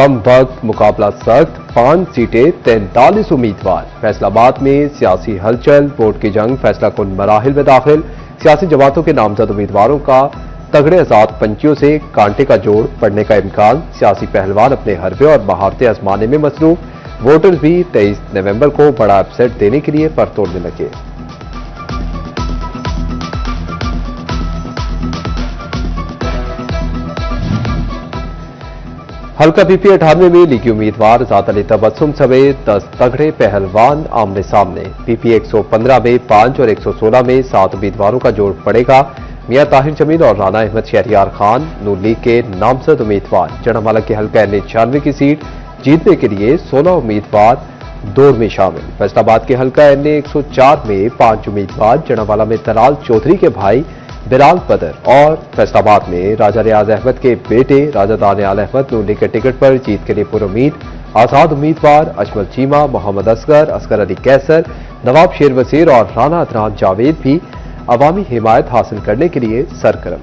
कम वक्त मुकाबला सख्त, 5 सीटें 43 उम्मीदवार। फैसलाबाद में सियासी हलचल, वोट की जंग फैसला कुन मराहिल में दाखिल। सियासी जमातों के नामजद उम्मीदवारों का तगड़े आजाद पंचियों से कांटे का जोड़ पड़ने का इम्कान। सियासी पहलवान अपने हरबे और महारतें आजमाने में मसरूफ। वोटर्स भी 23 नवंबर को बड़ा अपसेट देने के लिए पर तोड़ने लगे। हल्का पीपी 98 में लीगी उम्मीदवार ज़ात अली तबस्सुम समेत 10 तगड़े पहलवान आमने सामने। पीपी 115 में 5 और 116 में 7 उम्मीदवारों का जोड़ पड़ेगा। मियां ताहिर जमील और राना अहमद शहरियार खान नून लीग के नामजद उम्मीदवार। जड़ावाला के हल्का NA-96 की सीट जीतने के लिए 16 उम्मीदवार दौर में शामिल। फैसलाबाद के हल्का NA-104 में 5 उम्मीदवार। जड़ावाला में तलाल चौधरी के भाई बिलाल बदर और फैसलाबाद में राजा रियाज अहमद के बेटे राजा दानियाल अहमद नून लीग के टिकट पर जीत के लिए पुरुम्मीद। आजाद उम्मीदवार अजमल चीमा, मोहम्मद असगर अली कैसर, नवाब शेर वसीर और राना अदनान जावेद भी अवामी हिमायत हासिल करने के लिए सरगर्म।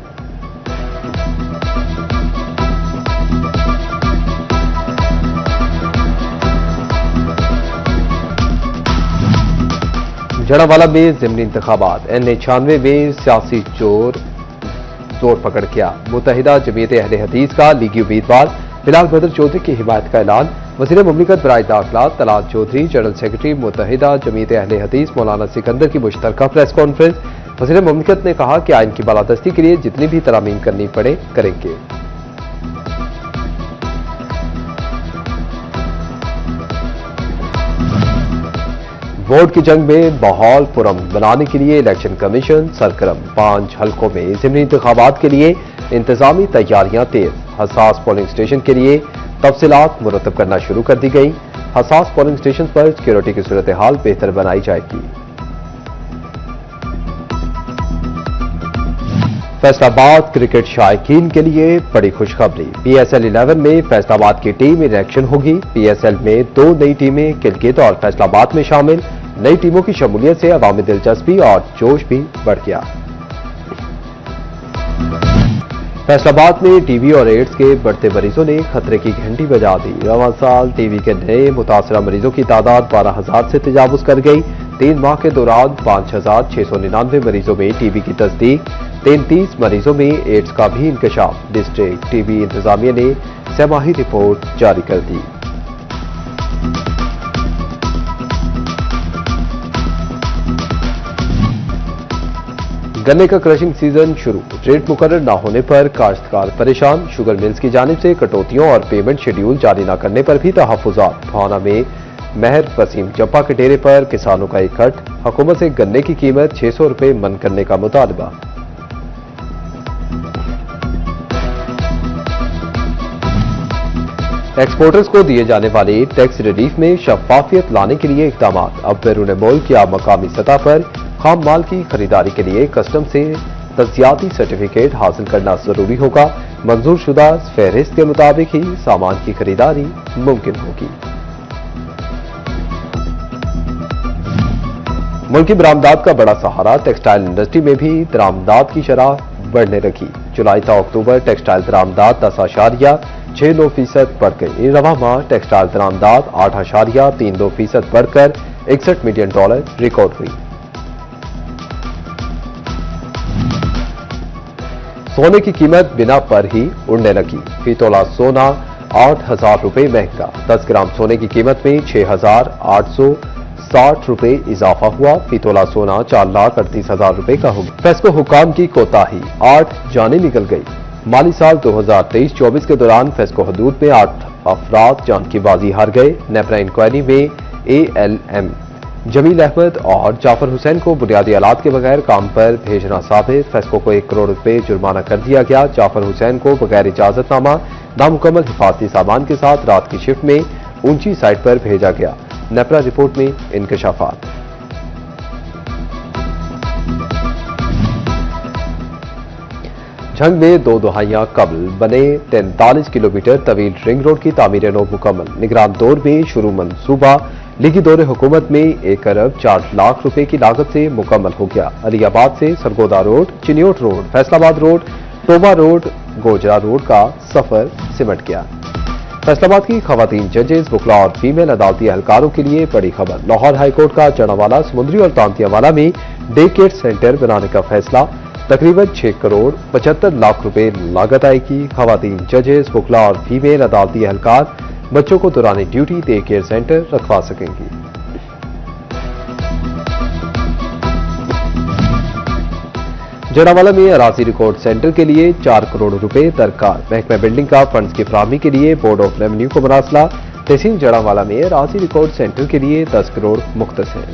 जड़ावाला में ज़िमनी इंतखाबात। NA-96 में सियासी जोर पकड़ गया। मुत्तहिदा जमीयत अहले हदीस का लीगी उम्मीदवार बिलाल बदर चौधरी की हिमायत का ऐलान। वज़ीर मुमलिकत बराए दाखिला तलाल चौधरी, जनरल सेक्रेटरी मुत्तहिदा जमीयत अहले हदीस मौलाना सिकंदर की मुश्तरका प्रेस कॉन्फ्रेंस। वज़ीर मुमलिकत ने कहा कि आइन की बालादस्ती के लिए जितनी भी तरामीम करनी पड़े करेंगे। वोट की जंग में माहौल पुरअमन बनाने के लिए इलेक्शन कमीशन सरगर्म। 5 हल्कों में ज़िमनी इंतखाबात के लिए इंतजामी तैयारियां तेज। हसास पोलिंग स्टेशन के लिए तफसीलात मुरतब करना शुरू कर दी गई। हसास पोलिंग स्टेशन पर सिक्योरिटी की सूरत हाल बेहतर बनाई जाएगी। फैसलाबाद क्रिकेट शायकीन के लिए बड़ी खुशखबरी। PSL 11 में फैसलाबाद की टीम इन एक्शन होगी। PSL में 2 नई टीमें गिलगित और फैसलाबाद में शामिल। नई टीमों की शमूलियत से अवामी दिलचस्पी और जोश भी बढ़ गया। फैसलाबाद में टीबी और एड्स के बढ़ते मरीजों ने खतरे की घंटी बजा दी। रवां साल टीबी के नए मुतासरा मरीजों की तादाद 12,000 से तजावुज कर गई। 3 माह के दौरान 5,699 मरीजों में टीबी की तस्दीक। 33 मरीजों में एड्स का भी इंकशाफ। डिस्ट्रिक्ट टीबी इंतजामिया ने सहमाही रिपोर्ट जारी कर दी। गन्ने का क्रशिंग सीजन शुरू। रेट मुकर्रर न होने पर काश्तकार परेशान। शुगर मिल्स की जानिब से कटौतियों और पेमेंट शेड्यूल जारी न करने पर भी तहफ्फुज़ात। भावना में महर वसीम जप्पा के डेरे पर किसानों का इकट्ठ। हुकूमत से गन्ने की कीमत 600 रुपये मन करने का मुतालबा। एक्सपोर्टर्स को दिए जाने वाले टैक्स रिलीफ में शफाफियत लाने के लिए इकदाम। अब बैरून मुल्क या मकामी सतह पर खाम माल की खरीदारी के लिए कस्टम से तज्जियाती सर्टिफिकेट हासिल करना जरूरी होगा। मंजूर शुदा फहरिस्त के मुताबिक ही सामान की खरीदारी मुमकिन होगी। मुल्की बरामदात का बड़ा सहारा। टेक्सटाइल इंडस्ट्री में भी दरामदात की शरह बढ़ने लगी। जुलाई था अक्टूबर टेक्सटाइल दरामदात 10.69% बढ़ गई। रवां माह टेक्सटाइल दरामदात 8.32% बढ़कर $61 मिलियन रिकॉर्ड हुई। सोने की कीमत बिना पर ही उड़ने लगी। फी तोला सोना 8,000 रुपये महंगा। 10 ग्राम सोने की कीमत में 6,860 रुपये इजाफा हुआ। फी तोला सोना 4,38,000 रुपये का हो गया। फेस्को हुकाम की कोताही, 8 जानें निकल गई। माली साल 2023-24 के दौरान फेस्को हदूद में 8 अफराद जान की बाजी हार गए। नेपरा इंक्वायरी में ALM जमील अहमद और जाफर हुसैन को बुनियादी आलात के बगैर काम पर भेजना साबित। फेस्को को 1 करोड़ रुपये जुर्माना कर दिया गया। जाफर हुसैन को बगैर इजाजतनामा नामुकम्मल हिफाजती सामान के साथ रात की शिफ्ट में ऊंची साइट पर भेजा गया। नेपरा रिपोर्ट में इंकशाफात। झंग में 2 दहाइयां कबल बने 43 किलोमीटर तवील रिंग रोड की तामीर नो मुकम्मल। निगरान दौर में शुरू मंसूबा लीगी दौरे हुकूमत में 1 अरब 4 लाख रुपए की लागत से मुकम्मल हो गया। अलियाबाद से Sargodha road, Chiniot road, Faisalabad road, Toba road, Gojra road का सफर सिमट गया। फैसलाबाद की खवातीन जजेस, वकला और फीमेल अदालती एहलकारों के लिए बड़ी खबर। लाहौर हाईकोर्ट का चनावाला, समुद्री और तांतियावाला में डे केयर सेंटर बनाने का फैसला। तकरीबन 6 करोड़ 75 लाख रुपए लागत आएगी। खवातीन जजेस, वकला और फीमेल अदालती एहलकार बच्चों को दौरान ड्यूटी डे केयर सेंटर रखवा सकेंगी। जड़ावाला में अराजी रिकॉर्ड सेंटर के लिए 4 करोड़ रुपए दरकार। महकमा बिल्डिंग का फंड्स की फराहमी के लिए बोर्ड ऑफ रेवेन्यू को मरासला। तहसील जड़ावाला में अराजी रिकॉर्ड सेंटर के लिए 10 करोड़ मुख्तस है।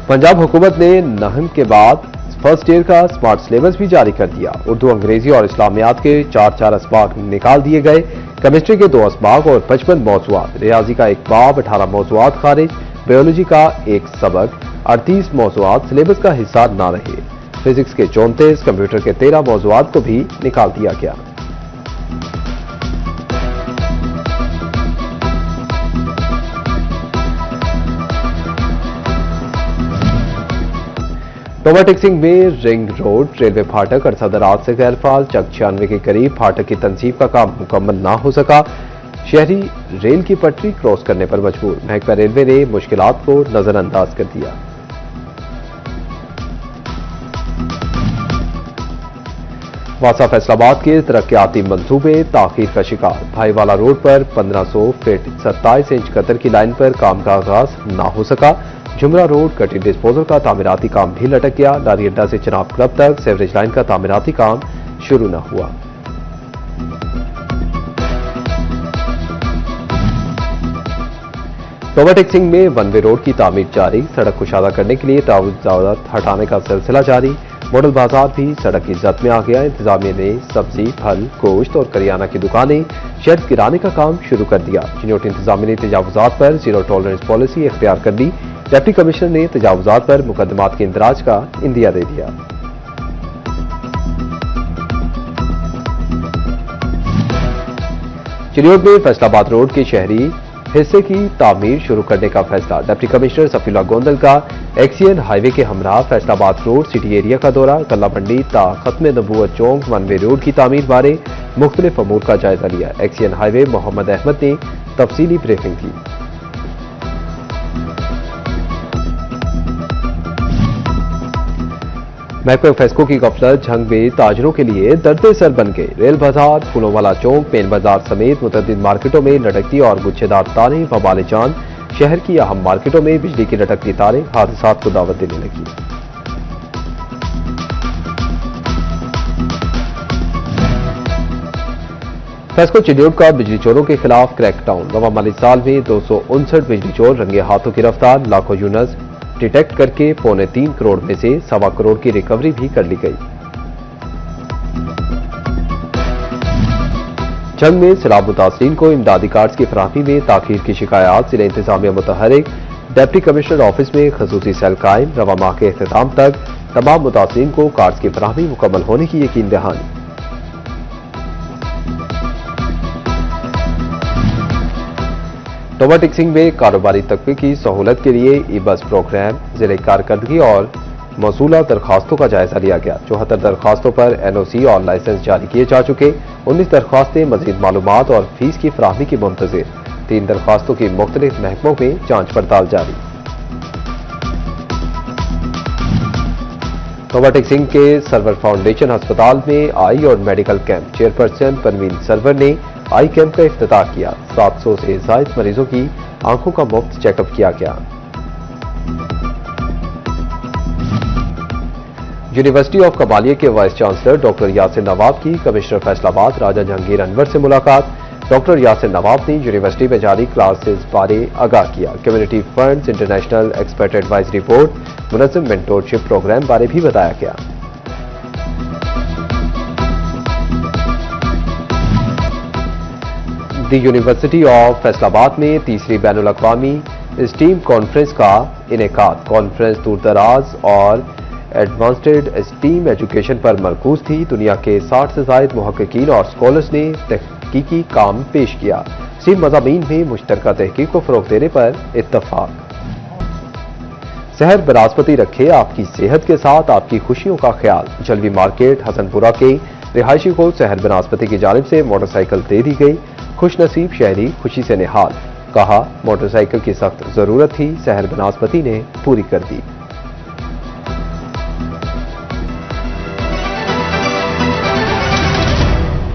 पंजाब हुकूमत ने नहम के बाद फर्स्ट ईयर का स्मार्ट सिलेबस भी जारी कर दिया। उर्दू, अंग्रेजी और इस्लामियात के 4 असबाक निकाल दिए गए। केमिस्ट्री के 2 असबाक और 55 मौजूआत, रियाजी का 1 बाब 18 मौजूआत खारिज, बायोलॉजी का 1 सबक 38 मौजूआत सिलेबस का हिस्सा न रहे। फिजिक्स के 34, कंप्यूटर के 13 मौजूआत को भी निकाल दिया गया। टोबा टिक्सिंग में रिंग रोड रेलवे फाटक अरसा से गैरफाल। चक 96 के करीब फाटक की तंसीब का काम मुकम्मल ना हो सका। शहरी रेल की पटरी क्रॉस करने पर मजबूर। महकमा रेलवे ने मुश्किलात को नजरअंदाज कर दिया। वासा फैसलाबाद के तरक्याती मंसूबे ताखीर का शिकार। भाईवाला रोड पर 1500 फीट 27 इंच कतर की लाइन पर काम का आगाज ना हो सका। जुमरा रोड कटिंग डिस्पोजल का तामीराती काम भी लटक गया। लारी अड्डा से चनाब क्लब तक सेवरेज लाइन का तामीराती काम शुरू न हुआ। टोबा टिक्सिंग में वन वे रोड की तामीर जारी। सड़क कुशादा करने के लिए तजावुजात हटाने का सिलसिला जारी। मॉडल बाजार भी सड़क की जद में आ गया। इंतजामिया ने सब्जी, फल, गोश्त और करियाना की दुकानें शर्त गिराने का काम शुरू कर दिया। चिन्होट इंतजामिया ने तजावुजात पर जीरो टॉलरेंस पॉलिसी इख्तियार कर ली। डिप्टी कमिश्नर ने तजावुजात पर मुकदमात के इंदराज का इंदिया दे दिया। चिन्होट में फैसलाबाद रोड के शहरी हिस्से की तामीर शुरू करने का फैसला। डिप्टी कमिश्नर सफीला गोंदल का एक्सियन हाईवे के हमरा फैसलाबाद रोड सिटी एरिया का दौरा। गल्ला मंडी ता खत्म नबूवत चौक वन वे रोड की तामीर बारे मुख्तलिफ अमूर का जायजा लिया। एक्सियन हाईवे मोहम्मद अहमद ने तफसीली ब्रीफिंग की। महकमा फेस्को की गफलत झंग में ताजरों के लिए दर्द सर बन गए। रेल बाजार, फूलों वाला चौक, मेन बाजार समेत मुतअद्दिद मार्केटों में लटकती और गुच्छेदार तारें वबाल जान। शहर की अहम मार्केटों में बिजली की लटकती तारें हादसात को दावत देने लगी। फेस्को चिन्होट का बिजली चोरों के खिलाफ क्रैकडाउन। रवा माली साल में 259 बिजली चोर रंगे हाथों गिरफ्तार। लाखों यूनिट्स डिटेक्ट करके 3.25 करोड़ में से 1.25 करोड़ की रिकवरी भी कर ली गई। जंग में सैलाब मुतासरीन को इमदादी कार्ड्स की फराहमी में ताखीर की शिकायत। जिला इंतजामिया मुतहरिक। डिप्टी कमिश्नर ऑफिस में खसूसी सेल कायम। रवा माह के इख्तिताम तक तमाम मुतासरीन को कार्ड्स की फराहमी मुकम्मल होने की यकीन दहानी। टोबा टिक्सिंग में कारोबारी तबके की सहूलत के लिए ई बस प्रोग्राम, जिले कारकर्दगी और मौसूला दरखास्तों का जायजा लिया गया। 74 दरखास्तों पर NOC और लाइसेंस जारी किए जा चुके। 19 दरखास्तें मजीद मालूमात और फीस की फराहमी की मुंतजिर। 3 दरखास्तों की मुख्तलिफ महकमों में जांच पड़ताल जारी। टोबा टिक्सिंग के सर्वर फाउंडेशन अस्पताल में आई और medical camp. Chairperson Parveen Sarwar ने आई कैंप का इफ्तिताह किया। 700 से ज्यादा मरीजों की आंखों का मुफ्त चेकअप किया गया। यूनिवर्सिटी ऑफ कमालिया के वाइस चांसलर डॉक्टर यासिर नवाब की कमिश्नर फैसलाबाद राजा जहांगीर अनवर से मुलाकात। डॉक्टर यासिर नवाब ने यूनिवर्सिटी में जारी क्लासेस बारे आगाह किया। Community funds, international expert advisory board, मुनज़्ज़म मेंटोरशिप प्रोग्राम बारे भी बताया गया। दी यूनिवर्सिटी ऑफ फैसलाबाद में तीसरी बैनुल अक़वामी स्टीम कॉन्फ्रेंस का इनेकाद। कॉन्फ्रेंस दूर दराज और एडवांस्ड स्टीम एजुकेशन पर मरकूज थी। दुनिया के 60 से ज्यादा मुहक्किकीन और स्कॉलर्स ने तहकीकी काम पेश किया। स्टीम मज़ामीन में मुश्तरका तहकीक को फरोग देने पर इत्तफाक। शहर बनास्पति रखे आपकी सेहत के साथ आपकी खुशियों का ख्याल। जलवी मार्केट हसनपुरा के रिहायशी को शहर बनास्पति की जानिब से मोटरसाइकिल दे दी गई। खुशनसीब शहरी खुशी से निहाल। कहा, मोटरसाइकिल की सख्त जरूरत थी, शहर बनास्पति ने पूरी कर दी।